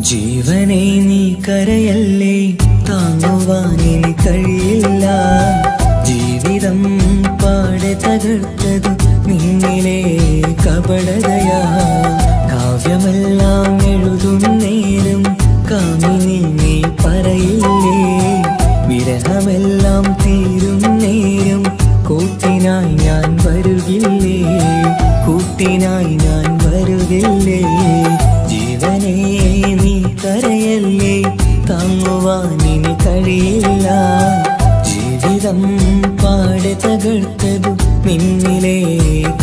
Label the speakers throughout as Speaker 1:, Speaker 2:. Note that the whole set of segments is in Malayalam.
Speaker 1: ജീവനെ നീ കരയല്ലേ, താങ്ങുവാനിനി കഴിയില്ല. ജീവിതം പാടെ തകർത്തതു നിന്നിലെ കപടതയാ. കാവ്യമെല്ലാം എഴുതും നേരം കാമിനി നീ പറയില്ലേ. വിരഹമെല്ലാം തീരും നേരം കൂട്ടിനായി ഞാൻ വരുകില്ലേ, കൂട്ടിനായി ഞാൻ വരുകില്ലേ. ജീവനേ നീ കരയല്ലേ, താങ്ങുവാനിനി കഴിയില്ല. ജീവിതം പാടെ തകർത്തതു നിന്നിലെ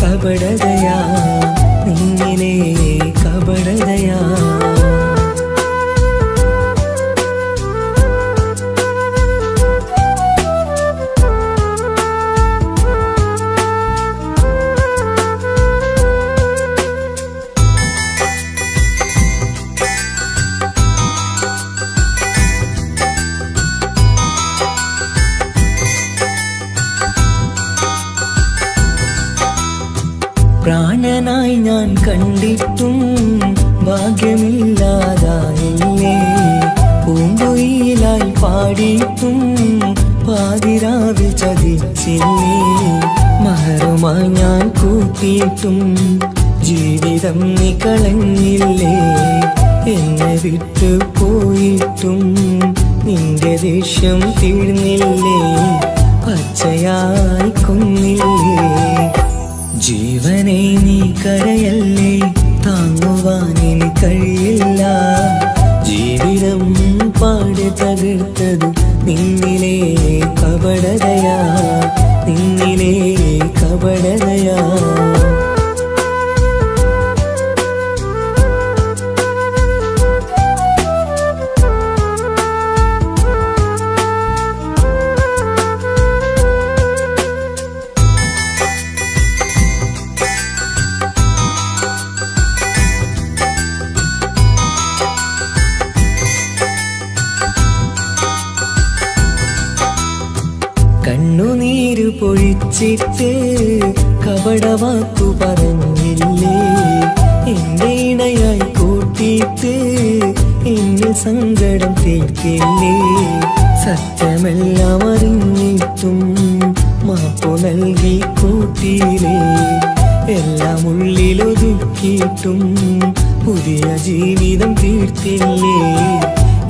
Speaker 1: കപടതയാ, നിന്നിലെ കപടതയാ. പ്രാണനായി ഞാൻ കണ്ടിട്ടും ഭാഗ്യമില്ലാതായില്ലേ. പൂങ്കുയിലായി പാടിയിട്ടും പാതിരാവിൽ ചതിച്ചില്ലേ. മഹറുമായി ഞാൻ കൂട്ടിയിട്ടും ജീവിതം നീ കളഞ്ഞില്ലേ. എന്നെ വിട്ടു പോയിട്ടും നിന്റെ ദേഷ്യം തീർന്നില്ലേ, പച്ചയായി കൊന്നില്ലേ. ജീവനെ നീ കരയല്ലേ, താങ്ങുവാനിനി കഴിയില്ല. ജീവിതം പാടെ തകർത്തതു നിന്നിലെ കപടതയാ, നിന്നിലെ കപടതയാ. കണ്ണുനീര് പൊഴിച്ചിട്ട് കപടവാക്കു പറഞ്ഞില്ലേ. എന്റെ ഇണയായി കൂട്ടിയിട്ട് എന്നിൽ സങ്കടം തീർക്കില്ലേ. സത്യമെല്ലാം അറിഞ്ഞിട്ടും മാപ്പു നൽകി കൂട്ടിയില്ലേ. എല്ലാം ഉള്ളിലൊതുക്കിയിട്ടും പുതിയ ജീവിതം തീർത്തില്ലേ,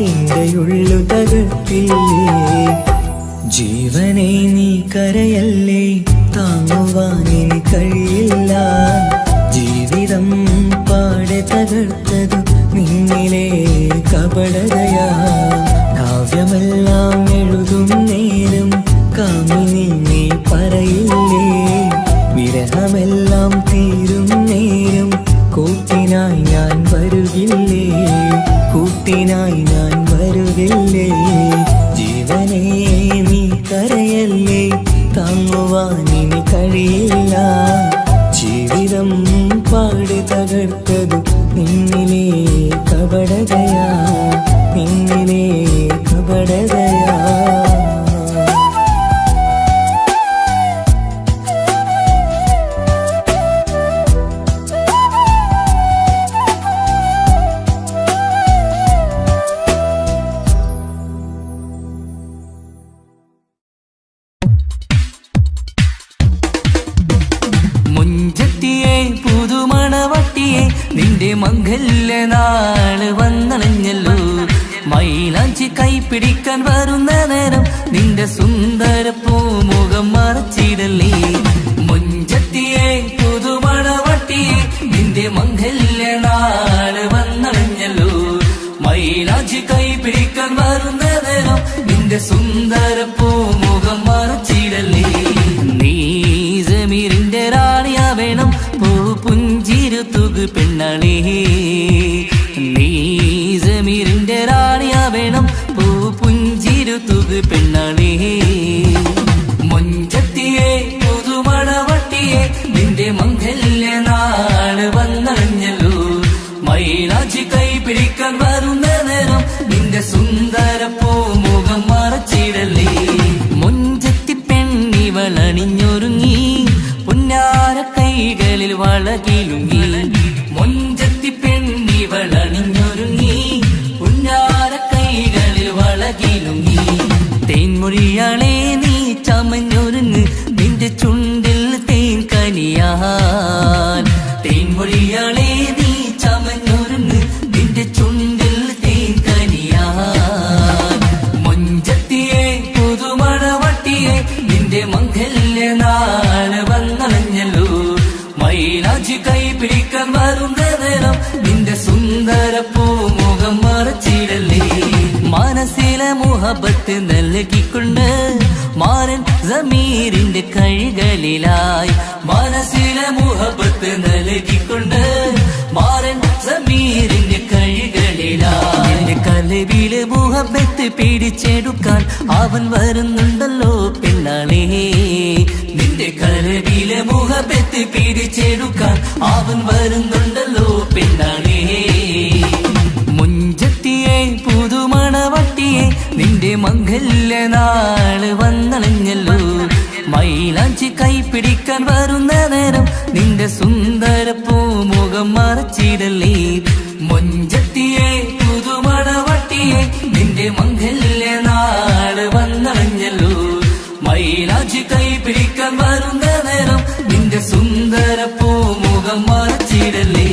Speaker 1: എന്റെ ഉള്ളു തകർത്തില്ലേ. ജീവനെ നീ കരയല്ലേ, താങ്ങുവാനിനി കഴിയില്ല. ജീവിതം പാടെ തകർത്തതു നിന്നിലെ കപടതയാ. കാവ്യമെല്ലാം എഴുതും നേരം കാമിനി നീ പറയില്ലേ. വിരഹമെല്ലാം തീരും നേരം കൂട്ടിനായി ഞാൻ വരുകില്ലേ, കൂട്ടിനായി ഞാൻ വരുകില്ലേ. ജീവനേ നീ കരയല്ലേ, താങ്ങുവാനിനി കഴിയില്ല. ജീവിതം പാടെ തകർത്തതു നിന്നിലെ കപടതയാ, നിന്നിലെ കപടതയാ.
Speaker 2: നിന്റെ മംഗല്യനാള് വന്നണഞ്ഞല്ലോ. മൈലാഞ്ചി കൈപിടിക്കാൻ വരുന്ന നേരം നിന്റെ സുന്ദര പൂമുഖം മറച്ചിടല്ലേ. മുഞ്ചത്തിയെ പുതുമണവട്ടിയെ നിന്റെ മംഗല്യനാള് വന്നണഞ്ഞല്ലോ. മൈലാഞ്ചി കൈപിടിക്കാൻ വരുന്ന നേരം നിന്റെ സുന്ദര പൂമുഖം മറച്ചിടല്ലേ. നീ സമീറിന്റെ റാണിയാ വേണം, പുഞ്ചിരു തുകു പെണ്ണളേ. നീ സമീറിന്റെ റാണിയാ വേണം, പുഞ്ചിരു തുകു പെണ്ണളേ. മുഞ്ചത്തിയെ പുതുമണവട്ടിയെ നിന്റെ മംഗല്യനാള് വന്നണഞ്ഞല്ലോ. മൈലാഞ്ചി കൈപിടിക്കാൻ വരുന്ന നേരം നിന്റെ സുന്ദര പൂമുഖം മറച്ചിടല്ലേ. മുഞ്ചത്തി പെണ്ണിവളണിഞ്ഞൊരുങ്ങി പുന്നാര കൈകളിൽ വളകിലുങ്ങി. മുഞ്ചത്തി പെണ്ണിവളണിഞ്ഞൊരുങ്ങി സുന്ദര പൂമുഖം മറച്ചിടല്ലേ. മനസ്സിലെ മുഹബത്ത് നൽകിക്കൊണ്ട് മാരൻ സമീറിന്റെ കൈകളിലായി. മനസ്സിലെ മുഹബത്ത് നൽകിക്കൊണ്ട് മാരൻ സമീറിന്റെ കൈകളിലായി. എന്റെ കലവിലെ മുഹബത്ത് പിടിച്ചെടുക്കാൻ അവൻ വരുന്നുണ്ടല്ലോ പെണ്ണാളേ. നിന്റെ കലവിലെ മുഹബത്ത് പിടിച്ചെടുക്കാൻ അവൻ വരുന്നുണ്ടല്ലോ പെണ്ണാളേ. മുഞ്ചത്തിയെ പുതുമണവട്ടിയെ നിന്റെ മംഗല്യ നാള് വന്നണഞ്ഞല്ലോ. മൈലാഞ്ചി കൈപിടിക്കാൻ വരുന്ന നേരം നിന്റെ സുന്ദര പൂമുഖം മറച്ചിടല്ലേ. മുഞ്ചത്തിയെ പുതുമണവട്ടിയെ നിന്റെ മംഗല്യ നാള് വന്നണഞ്ഞല്ലോ. മൈലാഞ്ചി കൈപിടിക്കാൻ വരുന്ന നേരം നിന്റെ സുന്ദര പൂമുഖം മറച്ചിടല്ലേ.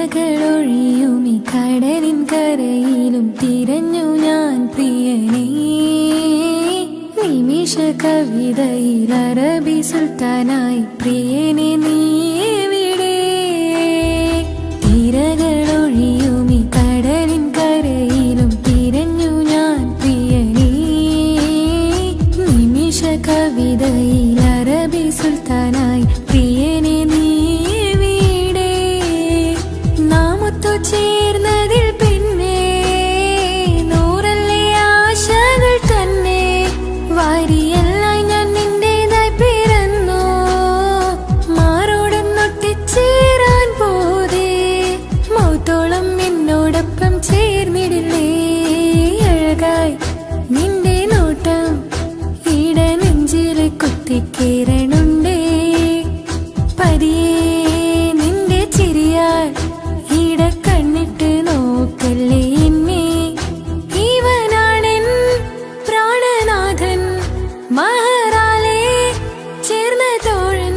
Speaker 3: തിരകളൊഴിയുമി കടലിൻ കരയിലും തിരഞ്ഞു ഞാൻ പ്രിയനേ. നിമിഷ കവിതയിൽ അറബി സുൽത്താനായി പ്രിയനെ നീ എവിടെ? തിരകളൊഴിയുമി കടലിൻ കരയിലും തിരഞ്ഞു ഞാൻ പ്രിയനേ. നിമിഷ കവിതയിൽ അറബി സുൽത്താനായി പ്രിയനെ നീ ചേർന്നതിൽ പിന്നെ നൂറല്ലേ ആശകൾ തന്നെ. വാരിയെല്ലാം ഞാൻ നിന്റേതായി പിറന്നു. മാറോടൊന്നൊട്ടിച്ചേരാൻ പോതേ മൗത്തോളം എന്നോടൊപ്പം ചേർന്നിടില്ലേ. അഴകായി നിന്റെ നോട്ടം ഇട നെഞ്ചിലെ കുത്തിക്കേറണുണ്ടേ. പതിയെ നിന്റെ ചിരിയാൽ കണ്ണിട്ട് നോക്കല്ലേ എന്നെ. ഇവനാണെൻ പ്രാണനാഥൻ മഹറാലെ ചേർന്ന തോഴൻ.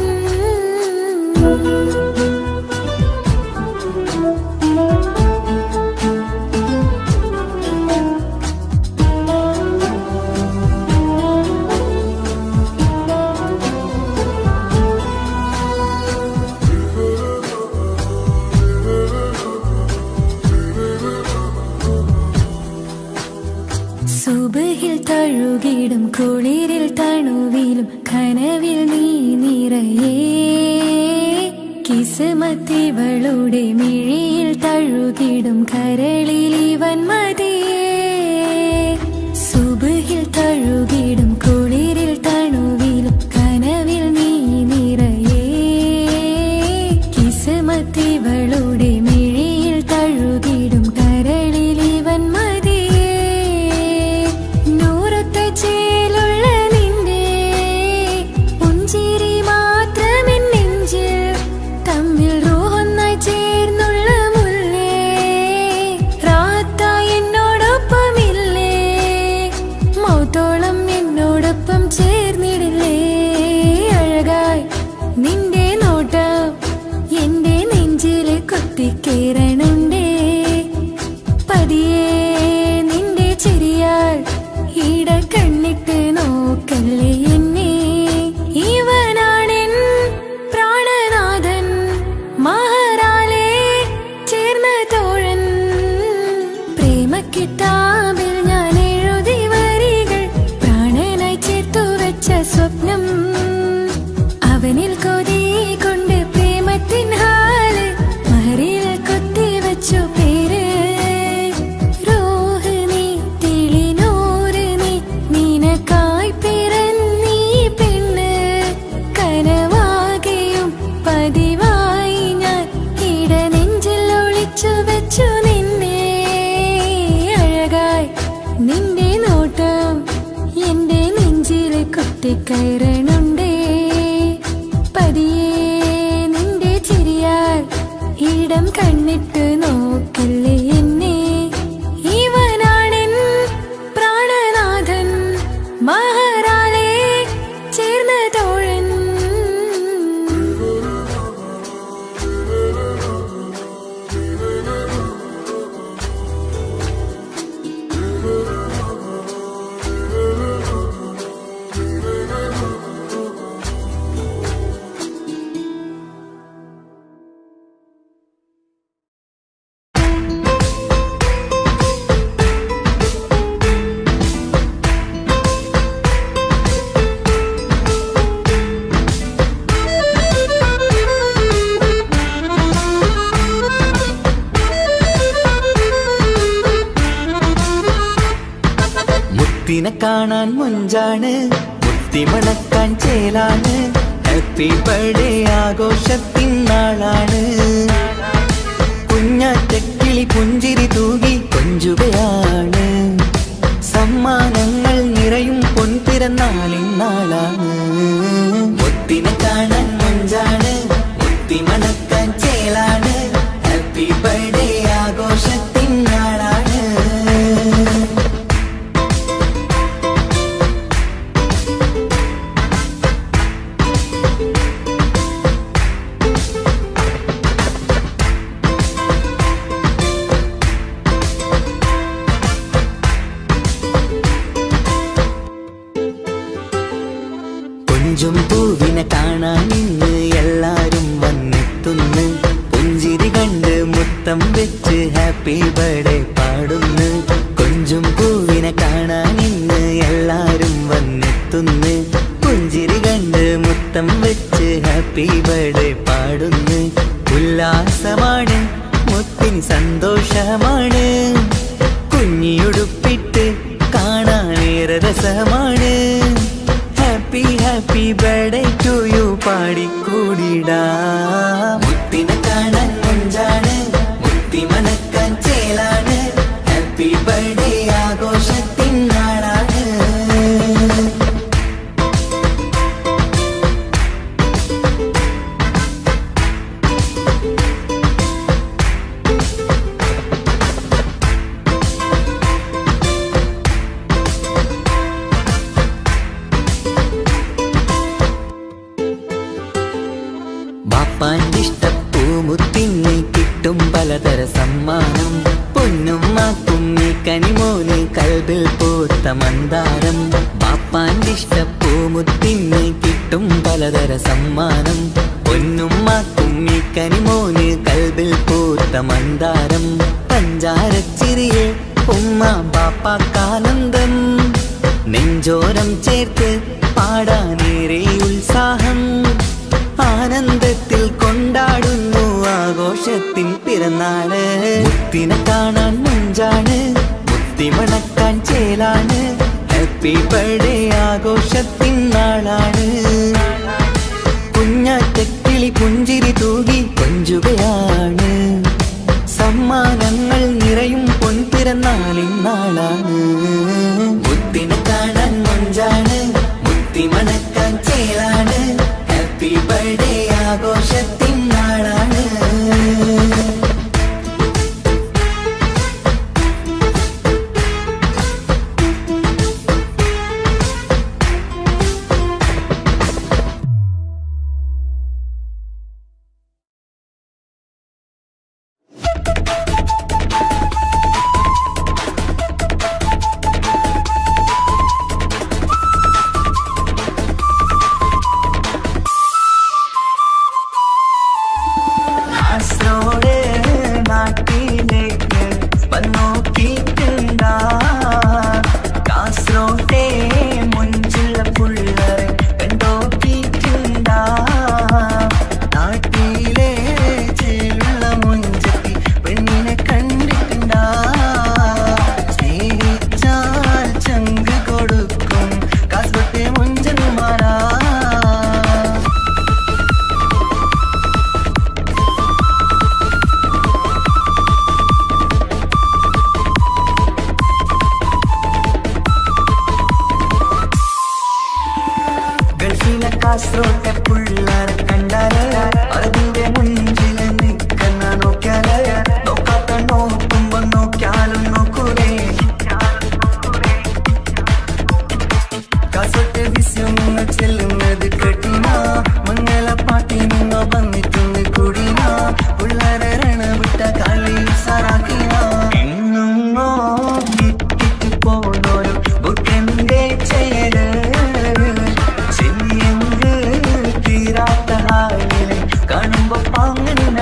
Speaker 3: സുബഹിൽ തഴുകിടും കുളിരിൽ തണുവിലും കനവിൽ നീ നിറയേ. കിസ്മത്തിവളുടെ മിഴിയിൽ തഴുകിടും കരളിൽ ഇവൻ മതിയേ. സുബഹിൽ തഴുകിടും കുളിരിൽ തണുവിലും കനവിൽ നീ നിറയേ. കൊത്തിക്കയറണുണ്ടേ പതിയെ നിന്റെ ചിരിയാൽ ഇടം കണ്ണിട്ട് നോക്കില്ലേ എന്നെ ഇവനാണെൻ പ്രാണനാഥൻ മഹാരാളെ ചേർന്ന തോഴൻ
Speaker 1: മുത്തിനെ കാണാൻ മുഞ്ചാണ് മുത്തിമണക്കാൻ ചേലാണ് ഹാപ്പി ബർത്ത്ഡേ ആഘോഷത്തിൻ നാളാണ് കുഞ്ഞാറ്റക്കിളി പുഞ്ചിരി തൂകി കൊഞ്ചുകയാണ് സമ്മാനങ്ങൾ നിറയും പൊൻപിറന്നാളിൻ നാളാണ് മുത്തിനെ കാണാൻ മുഞ്ചാണ് മുത്തിമണക്കാൻ ചേലാണ് ഹാപ്പി ബർത്ത്ഡേ ആഘോഷത്തിൻ നാളാണ് കൊഞ്ചും പൂവിനെ കാണാൻ ഇന്ന് എല്ലാരും വന്നെത്തുന്നു പുഞ്ചിരി കണ്ട് മുത്തം വെച്ച് ഹാപ്പി ബർത്ത്ഡേ പാടുന്നു കൊഞ്ചും പൂവിനെ കാണാൻ ഇന്ന് എല്ലാരും വന്നെത്തുന്നു പുഞ്ചിരി കണ്ട് മുത്തം വെച്ച് ഹാപ്പി ബർത്ത്ഡേ പാടുന്നു ഉല്ലാസമാണ് മുത്തിന് സന്തോഷമാണ് കുഞ്ഞിയുടുപ്പിട്ട് കാണാനേറെ രസമാണ് happy happy birthday to you പാടിക്കൂടിടാ മുത്തിനെ കാണാൻ മുഞ്ചാണ് മുത്തി മനക്കാൻ ചേലാണ് ഹാപ്പി ബർത്ത്ഡേ ആഘോഷത്തിൻ നാളാണ് ബാപ്പാൻ്റിഷ്ടപ്പൂമുത്തിന് കിട്ടും പലതര സമ്മാനം പൊന്നുമ്മാക്കും ഈ കനിമോന് കൽബിൽ പൂത്ത മന്ദാരം ബാപ്പാൻ്റിഷ്ടപ്പൂമുത്തിന് കിട്ടും പലതര സമ്മാനം പൊന്നുമ്മാക്കും ഈ കനിമോന് കൽബിൽ പൂത്ത മന്ദാരം പഞ്ചാരച്ചിരിയെ ഉമ്മ ബാപ്പാക്കാനന്ദം നെഞ്ചോരം ചേർത്ത് പാടാനേറെ ഉത്സാഹം ആനന്ദത്തിൽ കൊണ്ടാടുന്നു ആഘോഷത്തിൻ പിറന്നാള് മുത്തിനെ കാണാൻ മുഞ്ചാണ് മുത്തി മണക്കാൻ ചേലാണ് ഹാപ്പി ബർത്ത്ഡേ ആഘോഷത്തിൻ നാളാണ് കുഞ്ഞാറ്റക്കിളി പുഞ്ചിരി തൂകി കൊഞ്ചുകയാണ് സമ്മാനങ്ങൾ നിറയും പൊൻപിറന്നാളിൻ നാളാണ് മുത്തിനെ കാണാൻ മുഞ്ചാണ് മുത്തി മണക്കാൻ ചേലാണ് ഹാപ്പി ബർത്ത്ഡേ ആഘോഷത്തിൻ നാളാണ്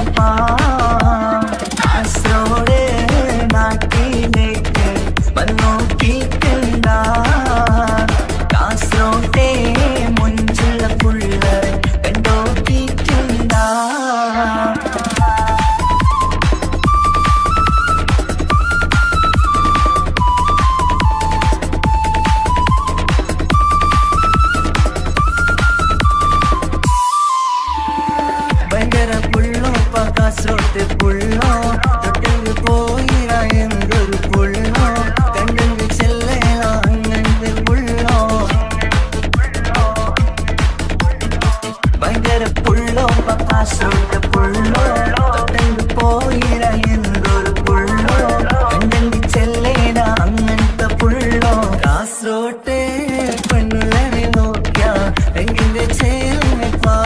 Speaker 1: ചെല്ലപ്പാ കാസർഗോഡ് നാട്ടിലേക്ക് വന്നോക്കിക്കണ്ട കാസർഗോട്ടെ മുഞ്ചുള്ള പുള്ളരെ കണ്ടോക്കിക്കണ്ട ഭയങ്കര പുള്ളോ കാസർഗോട്ട് പുള്ളോ തൊട്ടെങ്കിൽ പോയിര എന്തൊരു പുള്ളോ കണ്ടെങ്കിൽ ചെല്ലല അങ്ങനത്തെ പുള്ളോ ഭയങ്കര പുള്ളോ കാസർഗോട്ട് പുള്ളോ തൊട്ടെങ്കിൽ പോയിര എന്തൊരു പുള്ളോ കണ്ടെങ്കിൽ ചെല്ലല അങ്ങനത്തെ പുള്ളോ കാസർഗോട്ടെ പെണ്ണുള്ളവരെ നോക്കിയ എങ്കിന്റെ ചേർന്നിപ്പാ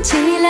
Speaker 3: ചില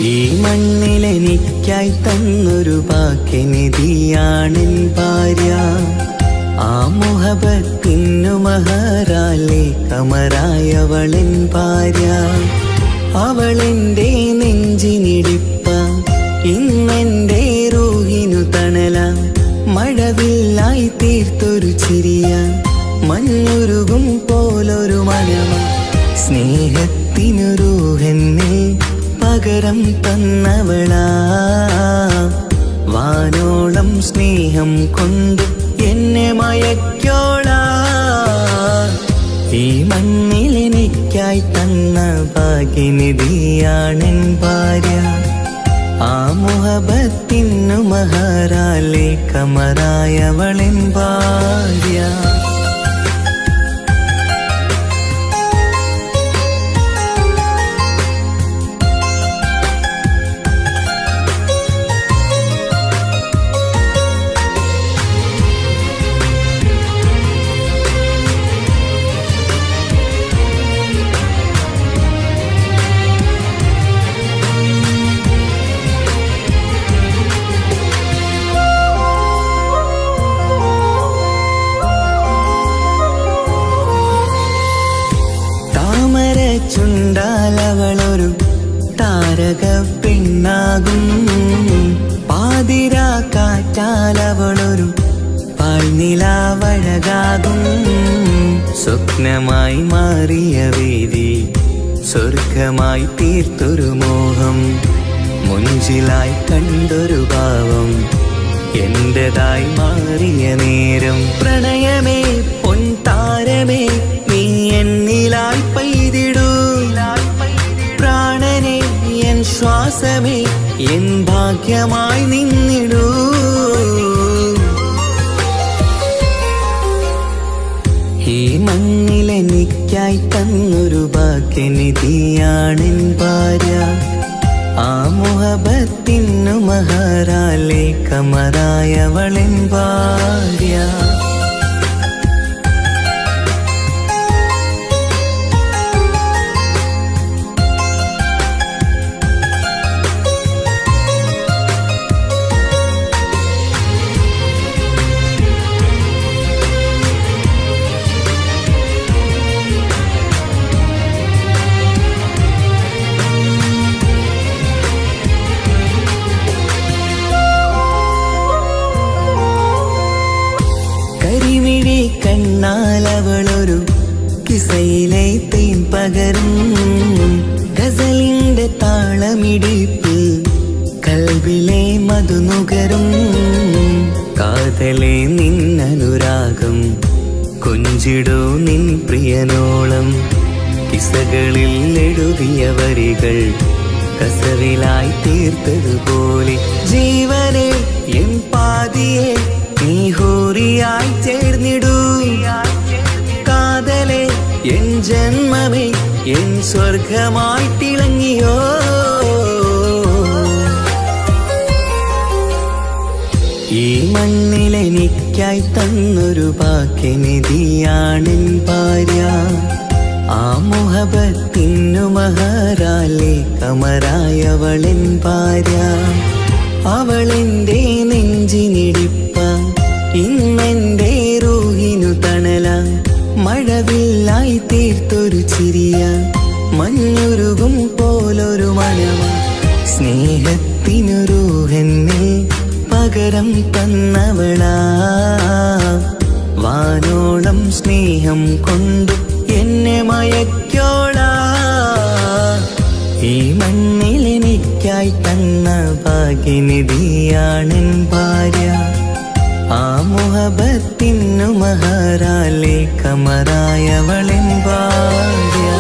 Speaker 1: ഈ മണ്ണിലെനിക്കായി തന്നൊരു ഭാഗ്യനിധിയാണെൻ ഭാര്യ. ആ മുഹബത്തിനു മഹറാലെ കമറായവളെൻ ഭാര്യ. അവളെന്റെ നെഞ്ചിനിടിപ്പ, ഇന്നെന്റെ റൂഹിനു തണല. മഴവില്ലായി തീർത്തൊരു ചിരിയ, മഞ്ഞുരുകും പോലൊരു മനമ. സ്നേഹത്തിനു റൂഹെന്നെ പകരം തന്നവളാ. വാനോളം സ്നേഹം കൊണ്ട് എന്നെ മയക്കോളാ. ഈ മണ്ണിലെനിക്കായി തന്ന ഭാഗ്യനിധിയാണെൻ ഭാര്യ. ആ മുഹബത്തിനു മഹറാലെ കമറായവളെൻ ഭാര്യ. ചുണ്ടാലവളൊരു താരക പെണ്ണാകും. പാതിരാ കാറ്റാലവളൊരു പാൽനിലാവഴകാകും. സ്വപ്നമായി മാറിയ വേദി സ്വർഗമായി തീർത്തൊരു മോഹം. മുഞ്ചിലായി കണ്ടൊരു ഭാവം എന്റേതായി മാറിയ നേരം. പ്രണയമേ പൊൻതാരമേ നീ എന്നിലായി പെയ്തിടൂ. പ്രാണനെ എൻ ശ്വാസമേ എൻ ഭാഗ്യമായി നിന്നിടൂ. ഈ മണ്ണിലെനിക്കായി തന്നൊരു ഭാഗ്യനിധിയാണെൻ ഭാര്യ. ആ മുഹബത്തിനു മഹറാലെ കമറായവളെൻ ഭാര്യ. കണ്ണാലവളൊരു കിസയിലെ തേൻ പകരും. ഗസലിന്റെ താളമിടിപ്പ് കൽവിലെ മധുനുകരും. കാതലെ നിന്നനുരാഗം കൊഞ്ചിടൂ നിൻ പ്രിയനോളം. കിസകളിൽ എഴുതിയ വരികൾ കസവിലായി തീർത്തതുപോലെ. ജീവനെ എൻ പാതിയെ നീ ഹൂറിയായി ചേർന്നിടൂ. കാതലെ എൻ ജന്മമേ എൻ സ്വർഗമായി തിളങ്ങിയോ. ഈ മണ്ണിലെനിക്കായി തന്നൊരു ഭാഗ്യനിധിയാണെൻ ഭാര്യ. ആ മുഹബത്തിനു മഹറാലെ കമറായവളെൻ ഭാര്യ. അവളെന്റെ നെഞ്ചിനിടിപ്പ, ഇന്നെന്റെ റൂഹിനു തണല. മഴവില്ലായി തീർത്തൊരു ചിരിയ, മഞ്ഞുരുകും പോലൊരു മനമ. സ്നേഹത്തിനു റൂഹെന്നെ പകരം തന്നവളാ. വാനോളം സ്നേഹം കൊണ്ട് എന്നെ മയക്കോളാ. ഈ മണ്ണിലെനിക്കായി തന്ന ഭാഗ്യനിധിയാണെൻ ഭാര്യ. ആ മുഹബത്തിനു മഹറാലെ കമറായവളെൻ ഭാര്യ.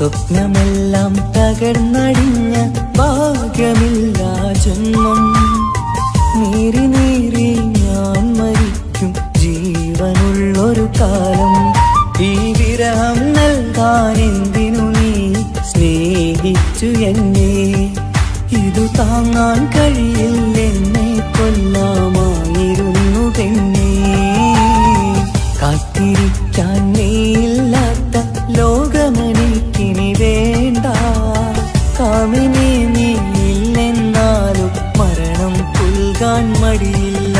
Speaker 1: സ്വപ്നമെല്ലാം തകർന്നടിഞ്ഞ ഭാഗ്യമില്ലാ ജന്മം. നീറി നീറി ഞാൻ മരിക്കും ജീവനുള്ളൊരു കാലം. ഈ വിരഹം നൽകാൻ എന്തിനു നീ സ്നേഹിച്ചു എന്നെ? ഇതു താങ്ങാൻ കഴിയില്ലെന്നെ കൊല്ലാമായിരുന്നു പെണ്ണേ. കാത്തിരിക്കാൻ നീയില്ലാത്ത ലോകമെനിക്കിനി വേണ്ട. കാമിനി നീയില്ലെന്നാലും മരണം പുൽകാൻ മടിയില്ല.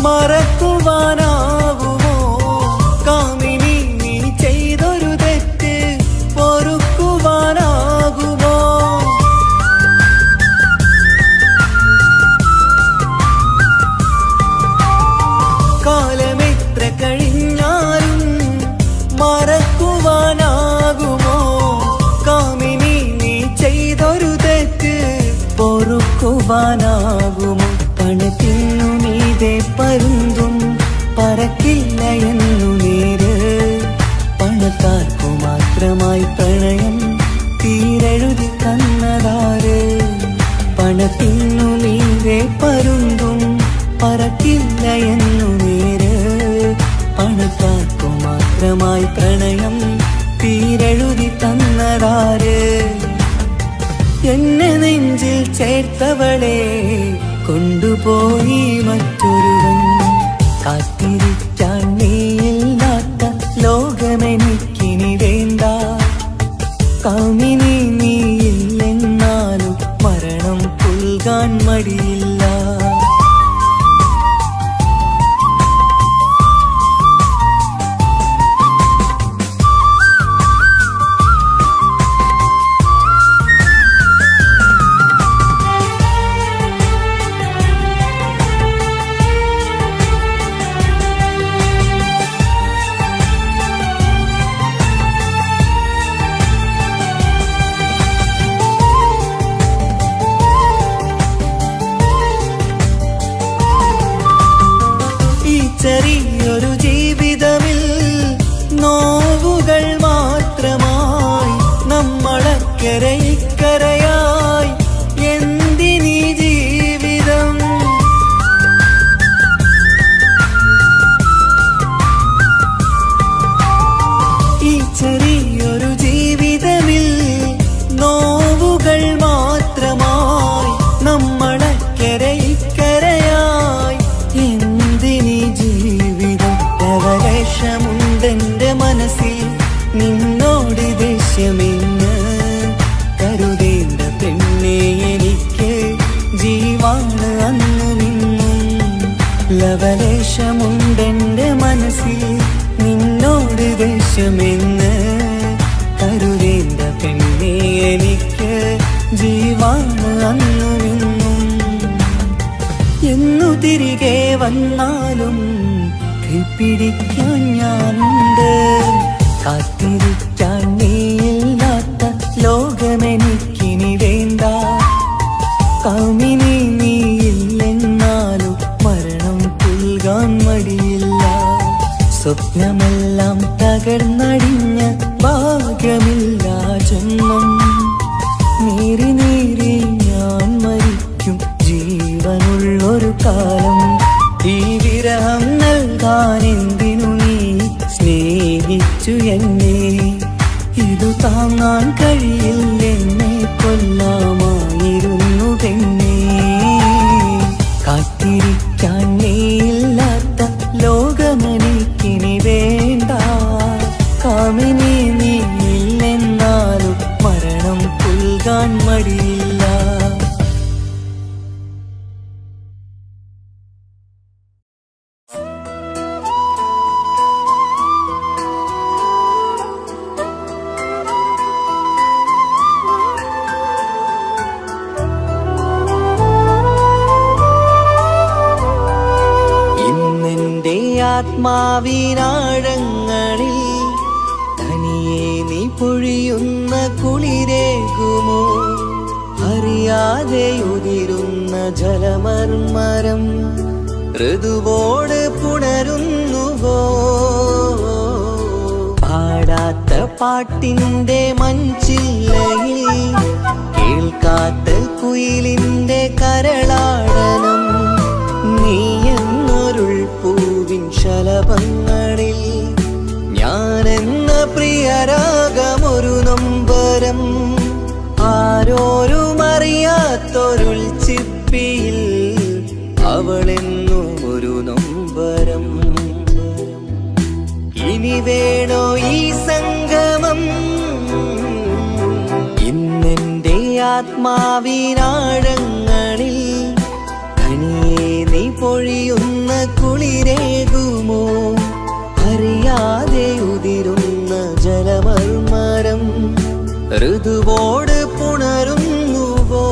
Speaker 1: മറക്കുവാനാകുമോ കാമിനി നീ ചെയ്തൊരു തെറ്റ്? പൊറുക്കുവാനാകുമോ? കാലമെത്ര കഴിഞ്ഞാലും മറക്കുവാനാകുമോ കാമിനി നീ ചെയ്തൊരു തെറ്റ്? പൊറുക്കുവാനാകുമോ? പണത്തിനു മീതെ പരുന്തും പറക്കില്ല എന്നു നേര്. പണക്കാർക്കു മാത്രമായി പ്രണയം തീരെഴുതി തന്നതാര്? പണത്തിനു മീതെ പരുന്തും പറക്കില്ല എന്നു നേര്. പണക്കാർക്കു മാത്രമായി പ്രണയം തീരെഴുതി തന്നതാര്? എന്നെ നെഞ്ചിൽ ചേർത്തവളെ കൊണ്ടുപോയി മറ്റൊരുവൻ. കാത്തിരിക്കാൻ നീയില്ലാത്ത ലോകമെനിക്കിനി വേണ്ട. കാമിനി നീയില്ലെന്നാലും മരണം പുൽകാൻ മടിയില്ല. ചെറിയൊരു ജീവിതമിൽ നോവുകൾ മാത്രമായി നമ്മളക്കരെ ഇക്കരയായി എന്തിനീ ജീവിതം? ഈ ചെറിയൊരു ജീവിതമിൽ നോവുകൾ മാത്രമായി നമ്മളക്കരെ ഇക്കരയായി എന്തിനീ ജീവിതം? ലവലേശമുണ്ടെന്റെ മനസ്സിൽ നിന്നോട് ദേഷ്യമെന്ന് കരുതേണ്ട പെണ്ണെ എനിക്ക് ജീവാണ് അന്നും ഇന്നും. ലവലേശമുണ്ടെന്റെ മനസ്സിൽ നിന്നോട് ദേഷ്യമെന്ന് കരുതേണ്ട പെണ്ണെ എനിക്ക് ജീവാണ് അന്നും ഇന്നും. എന്നു തിരികെ വന്നാലും കൈപ്പിടിക്കാൻ ഞാനുണ്ട്. കാത്തിരിക്കാൻ നീയില്ലാത്ത ലോകമെനിക്കിനി വേണ്ട. കാമിനി നീയില്ലെന്നാലും മരണം പുൽകാൻ മടിയില്ല. സ്വപ്നമെല്ലാം തകർന്നടിഞ്ഞ ഭാഗ്യമില്ലാ ജന്മം. നീറി നീറി ഞാൻ മരിക്കും ജീവനുള്ളൊരു കാലം. ഈ വിരഹം നൽകാൻ എന്തിനു നീ സ്നേഹിച്ചു എന്നെ? ഇതു താങ്ങാൻ കഴിയില്ലെന്നെ കൊല്ലാമായിരുന്നു പെണ്ണേ. കാത്തിരിക്കാൻ നീയില്ലാത്ത ലോകമെനിക്കിനി വേണ്ട. കാമിനി നീയില്ലെന്നാലും മരണം പുൽകാൻ മടിയില്ല. ആത്മാവിനാഴങ്ങളിൽ തനിയെ നീ പൊഴിയുന്ന കുളിരേകുമോ? അറിയാതെ ഉതിരുന്ന ജലമർമരം ഋതുവോട് പുണരുന്നുവോ? പാടാത്ത പാട്ടിന്റെ മഞ്ചില്ലയിൽ കേൾക്കാത്ത കുയിലിന്റെ കരളാടനം നീ എന്നൊരുൾ പൂവിൻ ശലഭങ്ങളിൽ ഞാനെന്ന പ്രിയരാഗമൊരു നൊമ്പരം ആരോരും അറിയാത്തൊരുൾ ചിപ്പിയിൽ അവളെന്നും ഒരു നൊമ്പരം. ഇനി വേണോ ഈ സംഗമം? ഇന്നെന്റെ ആത്മാവിനാഴങ്ങളിൽ തനിയെ നീ പൊഴിയുന്ന കുളിരേകുമോ? അറിയാതെ ഉതിരുന്ന ജലമർമരം ഋതുവോട് പുണരുന്നുവോ?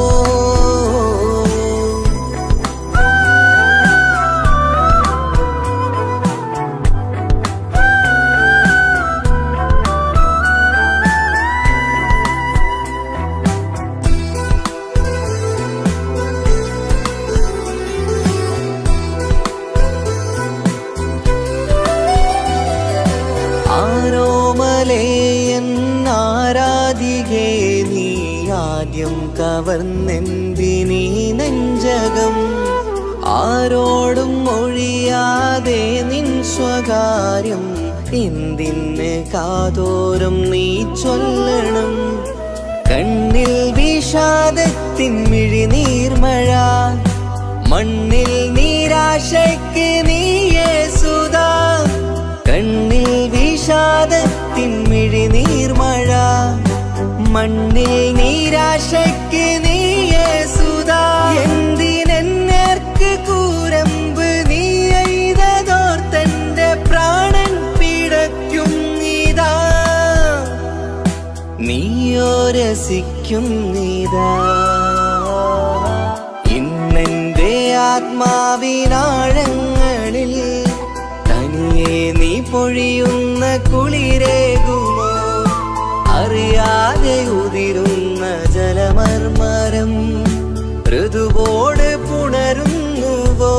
Speaker 1: ആരാധികേ നീ ആദ്യം കവർന്നെന്തിനീ നെഞ്ചകം? ആരോടും ഒഴിയാതെ നിൻ സ്വകാര്യം എന്തിന് കാതോരം നീ ചൊല്ലണം? കണ്ണിൽ വിഷാദത്തിൻ മിഴിനീർമഴ, മണ്ണിൽ നിരാശയ്ക്ക് നീയേ സുധാ. കണ്ണിൽ വിഷാദത്തിൻ മിഴിനീർമഴ, മണ്ണിൽ നിരാശയ്ക്ക് നീയേ സുധാ. എന്തിനെന്നേർക്ക് കൂരമ്പ് നീ എയ്തതോർത്തന്റെ പ്രാണൻ പിടയ്ക്കും നീതാ. നീയോ രസിക്കും നീതാ. ഇന്നെന്റെ ആത്മാവിനാഴങ്ങളിൽ തനിയെ നീ പൊഴിയുന്ന കുളിരേകുമോ? അറിയാതെ ഉതിരുന്ന ജലമർമരം ഋതുവോട് പുണരുന്നുവോ?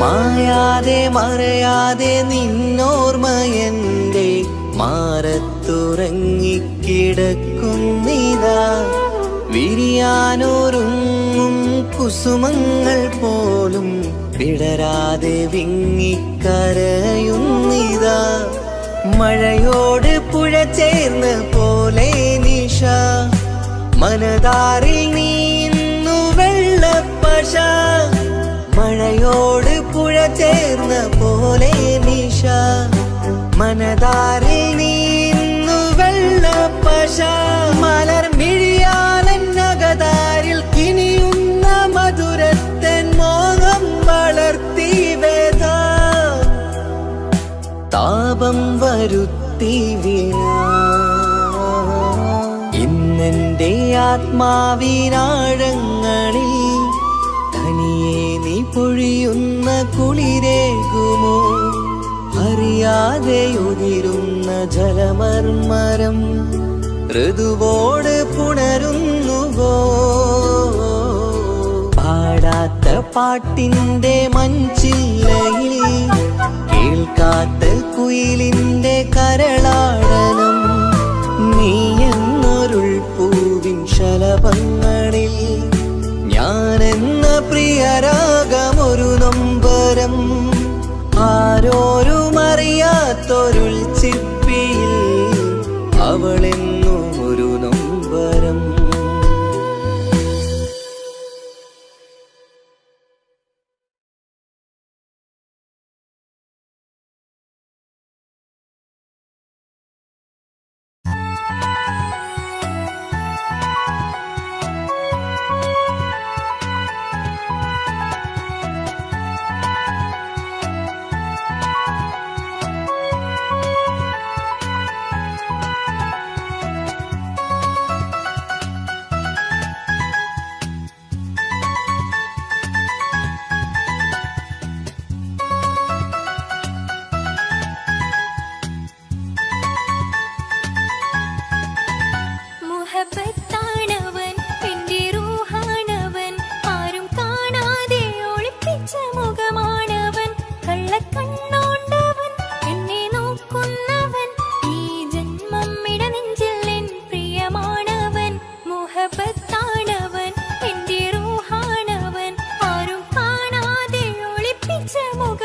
Speaker 1: മായാതെ മറയാതെ നിന്നോർമ്മയെന്റെ മാറത്തുറങ്ങിക്കിടക്കുന്നിതാ. വിരിയാനൊരുങ്ങും കുസുമങ്ങൾ പോലും വിടരാതെ വിങ്ങിക്കരയുന്നിതാ. മഴയോട് പുഴ ചേർന്ന പോലെ നിശ, മനതാറിൽ നീന്നു വെള്ളപ്പശ. മഴയോട് പുഴ ചേർന്ന പോലെ നിശ, മനതാറിൽ നീന്നു വെള്ളപ്പശ. മലർ മിഴിയാലന്നകതാരിൽ കിനിയുന്ന മധുരത്തൻ മോഹം വളർത്തി വേദ. താപം വരുത്തി വീണ ഇന്നെന്റെ ആത്മാവിനാഴങ്ങളിൽ തനിയെ നീ പൊഴിയുന്ന കുളിരേകുമോ? അറിയാതെ ഉതിരുന്ന ജലമർമരം ഋതുവോട് പുണരുന്നുവോ? പാടാത്ത പാട്ടിന്റെ മഞ്ചില്ലയിൽ കേൾക്കാത്ത കുയിലിന്റെ കരളാടനം നീ എന്നൊരുൾ പൂവിൻ ശലഭങ്ങളിൽ ഞാനെന്ന പ്രിയരാഗമൊരു നൊമ്പരം ആരോരും അറിയാത്തൊരുൾ ചിപ്പിയിൽ അവളെന്നും ഒരു നൊമ്പരം.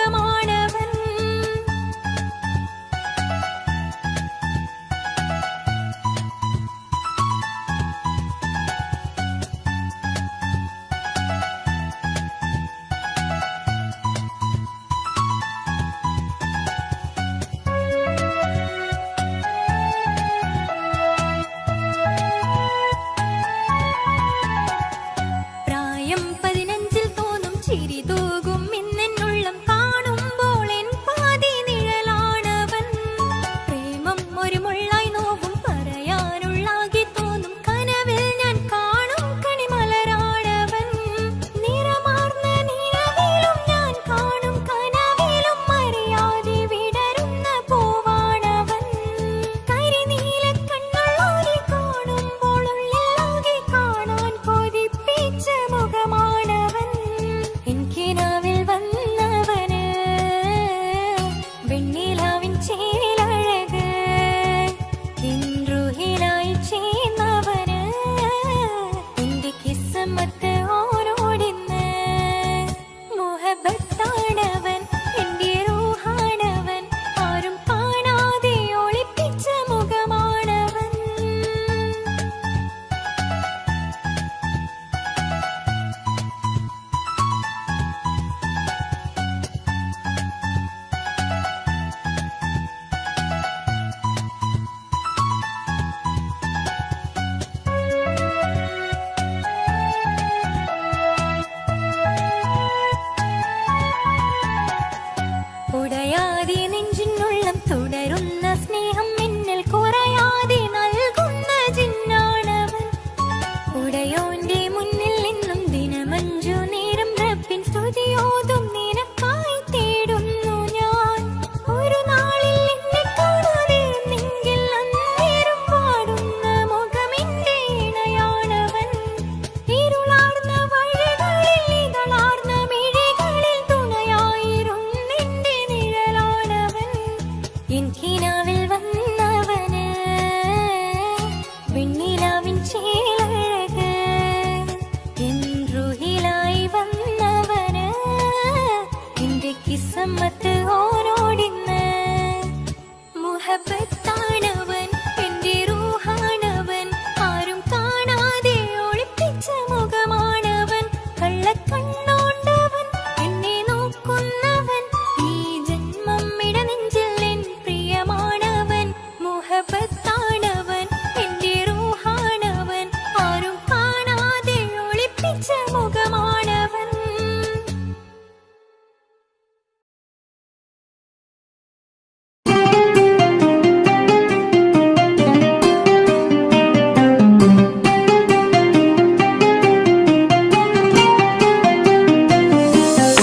Speaker 3: മുഖമാണവൻ. പ്രായം 15-ൽ തോന്നും ചിരി തൂകും ഇന്നെന്നുള്ളം കാണുമ്പോൾ എൻ പാതി നിഴലാണവൻ. പ്രേമം ഒരു മുള്ളായി നോവും പറയാനുള്ളാകെ തോന്നും കനവിൽ ഞാൻ കാണും കണിമലരാണവൻ. നിറമാർന്ന നിലവിലും ഞാൻ കാണും കനവിലും അറിയാതെ വിടരുന്ന പൂവാണവൻ. കരിനീല കണ്ണുള്ളോരെ കാണുമ്പോൾ ഉള്ളിലാകെ കാണാൻ കൊതിപ്പിച്ച മുഖമാണവൻ. എനിക്കിനാവിൽ വന്നവന് വെണ്ണിലാവിൻ ചേലഴക്, ഇൻറുഹിലായി ചേർന്നവന് എന്റെ കിസ്മത്ത് ഓരോടിന്ന്. മുഹബത്താണവൻ, എന്റെ റൂഹാണവൻ, ആരും കാണാതെ ഒളിപ്പിച്ച മുഖമാണവൻ. ഉടയാതെ നെഞ്ചിനുള്ളം തുടരുന്ന സ്നേഹം എന്നിൽ കുറയാതെ നൽകുന്ന ജിന്നാണവൻ. ഉടയോന്റെ മുന്നിൽ നിന്നും ദിനമഞ്ചു നേരം റബ്ബിൻ സ്തുതിയോതും നിനക്കായി തേടുന്നു ഞാൻ. ഒരു നാളിൽ എന്നെ കാണാതെ നിങ്കിൽ അന്നേരം പാടുന്ന മുഖമെന്റെ ഇണയാണവൻ. ഇരുളാർന്ന വഴികളിൽ ഇതളാർന്ന മിഴികളിൽ തുണയായിരുന്നെന്റെ നിഴലാണവൻ. എനിക്കിനാവിൽ വന്നവന് വെണ്ണിലാവിൻ ചേലഴക്, എൻറുഹിലായി വന്നവന് എന്റെ കിസ്മത്ത് ഓരോടിന്ന്. മുഹബത്താണവൻ, എന്റെ റൂഹാണവൻ, ആരും കാണാതെ ഒളിപ്പിച്ച മുഖമാണവൻ. കള്ളക്കണ്ണോണ്ടവൻ, എന്നെ നോക്കുന്നവൻ, ഈ ജന്മം ഇടനെഞ്ചിൽ എൻ പ്രിയമാണവൻ. മുഹബത്താണവൻ, എന്റെ റൂഹാണവൻ, ആരും കാണാതെ ഒളിപ്പിച്ച മുഖമാണവൻ.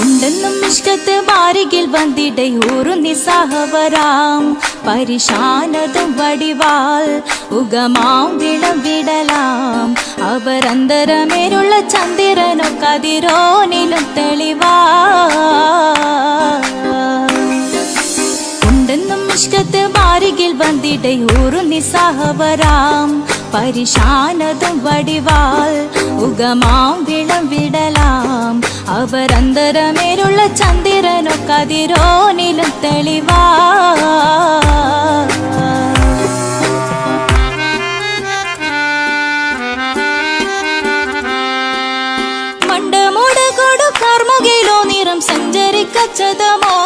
Speaker 4: ഉണ്ടെന്നും ഇഷ്കത്ത് ബാരികിൽ വന്നിടയൂറു നിസ്സഹവരാം പരിശാനതും വടിവാൾ ഉഗമാം വിളവിടലാം. അവരന്തരമേലുള്ള ചന്ദ്രനോ കതിരോനിലും തെളിവാ. ഉണ്ടെന്നും ഇഷ്കത്ത് ബാരികിൽ വന്നിടയൂറു നിസ്സഹവരാം പരിശാനതും വടിവാൾ ഉഗമാം വിളവിടലാം. അവരന്തരമേലുള്ള ചന്ദ്രനോ കതിരോനിലും തെളിവാ. മണ്ടമുടകൊടു കർമുകിലോ നിറം സഞ്ചരിക്കച്ചതമോ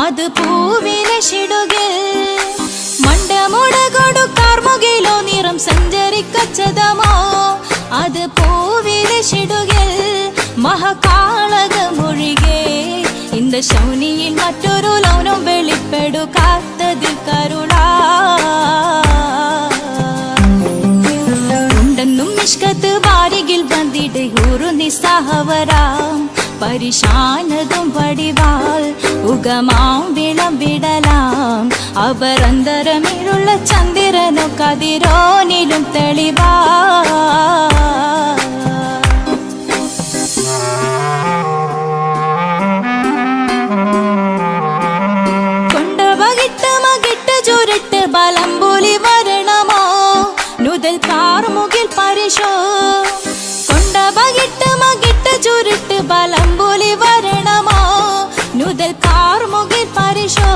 Speaker 4: അത് പൂവിലെ ഷിടുകിൽ. മണ്ടമുടകൊടു കർമുകിലോ നിറം സഞ്ചരിക്കച്ചതമോ അത് പൂവിലെ ഷിടുകിൽ. മഹകാളകമൊഴികെ இந்த ശൗനിയിൽ മറ്റൊരു ലൗനം വെളിപ്പെടുക്കാത്തതിൽ കരുളാ. ഉണ്ടെന്നും നിഷ്കത്ത് ബാരികിൽ വന്നിടയൂറു നിസ്സഹവരാം പരിശാനതും വടിവാൾ ഉഗമാം വിളവിടലാം. അവരന്തരമിലുള്ള ചന്ദ്രനോ കതിരോനിലും തെളിവാ. ചുരുട്ട് ബലംബൂലി വരണമോ നുതൽ കാർമുകിൽ പരിശോ. കൊണ്ട ബകിട്ട് മകിട്ട് ചുരുട്ട് ബലംബൂലി വരണമോ നുതൽ കാർമുകിൽ പരിശോ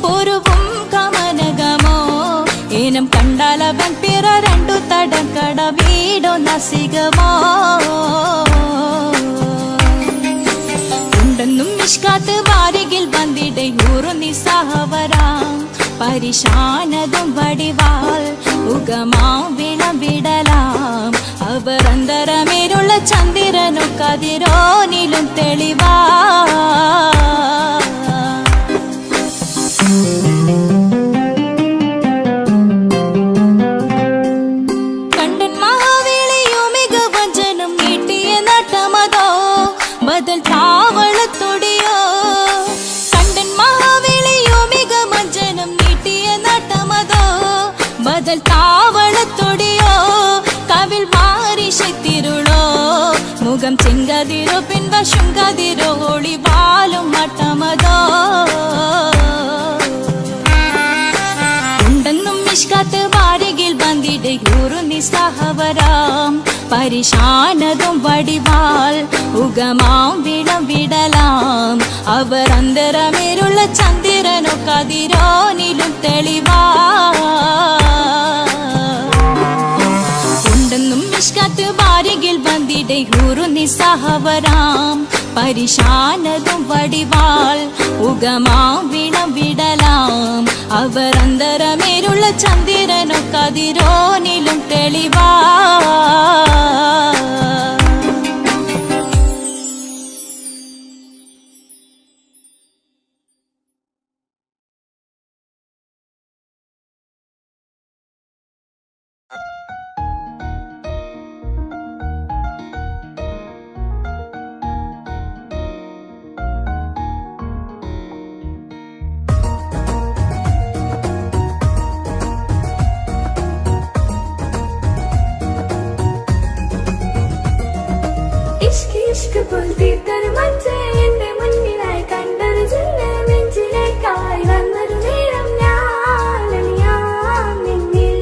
Speaker 4: പൊരുവും കമനകമോ ഏനം കണ്ടാലവൻ പിറ രണ്ടു തടം കട വീടോ നസികമോ ഉണ്ടെന്നും മിഷ്കാത്ത് വാരികിൽ വന്നിടെ ഊറു നിസ്സഹവരാം പരിശാനതും വടിവാൾ ഉഗമാം വിളവിടലാം അവർ അന്തരമേരുള്ള ചന്ദ്രനു കതിരോനിലും തെളിവാ കണ്ടൻ മഹാവേളിയോ മികവഞ്ചനും നീട്ടിയ നട്ടമതോ ബദൽ താവളത്തൊടിയോ കണ്ടൻ മഹാവേളിയോ മികവഞ്ചനും നീട്ടിയ നട്ടമതോ ബദൽ താവളത്തൊടിയോ കവിൽ മാറി ശക്തിരുളോ മുഖം ചെങ്കതിരോ പിൻവശം കതിരോ ഒളിവാലും മട്ടമതോ ഉണ്ടെന്നും മിഷ്കാത്ത് വാരികിൽ വന്നിടെ ഊറു നിസ്സഹവരാം പരിശാനതും വടിവാൾ ഉഗമാം വിളവിടലാം അവർ അന്തരമേരുള്ള ചന്ദ്രനോ കതിരോനിലും തെളിവാ ഉണ്ടെന്നും മിഷ്കാത്ത് വാരികിൽ വന്നിടെ ഊറു നിസ്സഹവരാം പരിശാനതും വടിവാൾ ഉഗമാം വിളവിടലാം അവർ അന്തരമേരുള്ള ചന്ദ്രനോ കതിരോനിലും തെളിവാ
Speaker 3: ഇഷ്ക് പുൽത്തീർത്തൊരു മച്ച എന്റെ മുന്നിലായി കണ്ടൊരു ജന്മ നെഞ്ചിലേക്കായി വന്നൊരു നേരം ഞാൻ നിന്നിൽ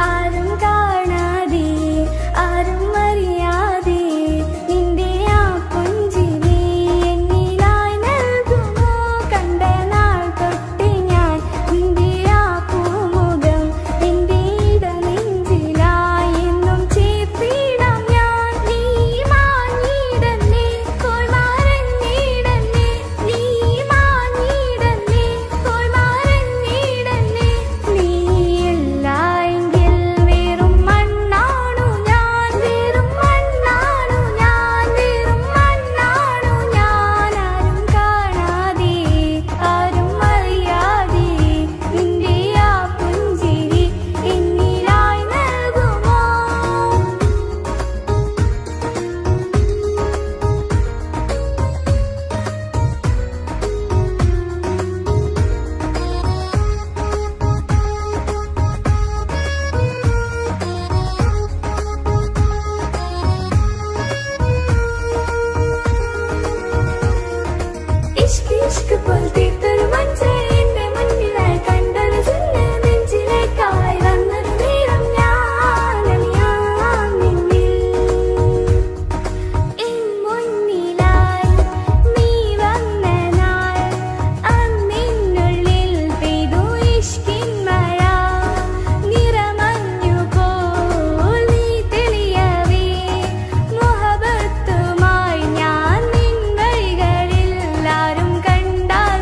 Speaker 3: ആരും കാണാതെ ആരും അറിയാതെ നിന്റെ ആ പുഞ്ചിരി എന്നിലായി നൽകുമോ കണ്ട നാൾ തൊട്ട് ഞാൻ നിന്റെ ആ പൂമുഖം എന്റെ ഇടനെഞ്ചിലായി എന്നും ചേർത്തിടാം ഞാൻ നീ മാഞ്ഞിടന്നേ കോൾ മറഞ്ഞിടന്നേ നീ മാഞ്ഞിടന്നേ കോൾ മറഞ്ഞിടന്നേ നീ ഇല്ലായെങ്കിൽ വെറും മണ്ണാണു ഞാൻ വെറും മണ്ണാണു ഞാൻ വെറും മണ്ണാണു ഞാൻ ആരും കാണാതെ ആരും അറിയാതെ നിന്റെ ആ പുഞ്ചിരി എന്നിലായി നൽകുമോ ഇഷ്ക് പുൽത്തീർത്തൊരു മച്ച എന്റെ മുന്നിലായി കണ്ടൊരു ജന്മ നെഞ്ചിലേക്കായി വന്നൊരു നേരം ഞാൻ നിന്നിൽ എൻ മുന്നിലായി നീ വന്ന നാൾ അന്നിനുള്ളിൽ പെയ്തു ഇഷ്കിൻ മഴ നിറമഞ്ഞു പോൽ നീ തെളിയവേ മുഹബത്തുമായി ഞാൻ നിൻ വഴികളിൽ ആരും കണ്ടാൽ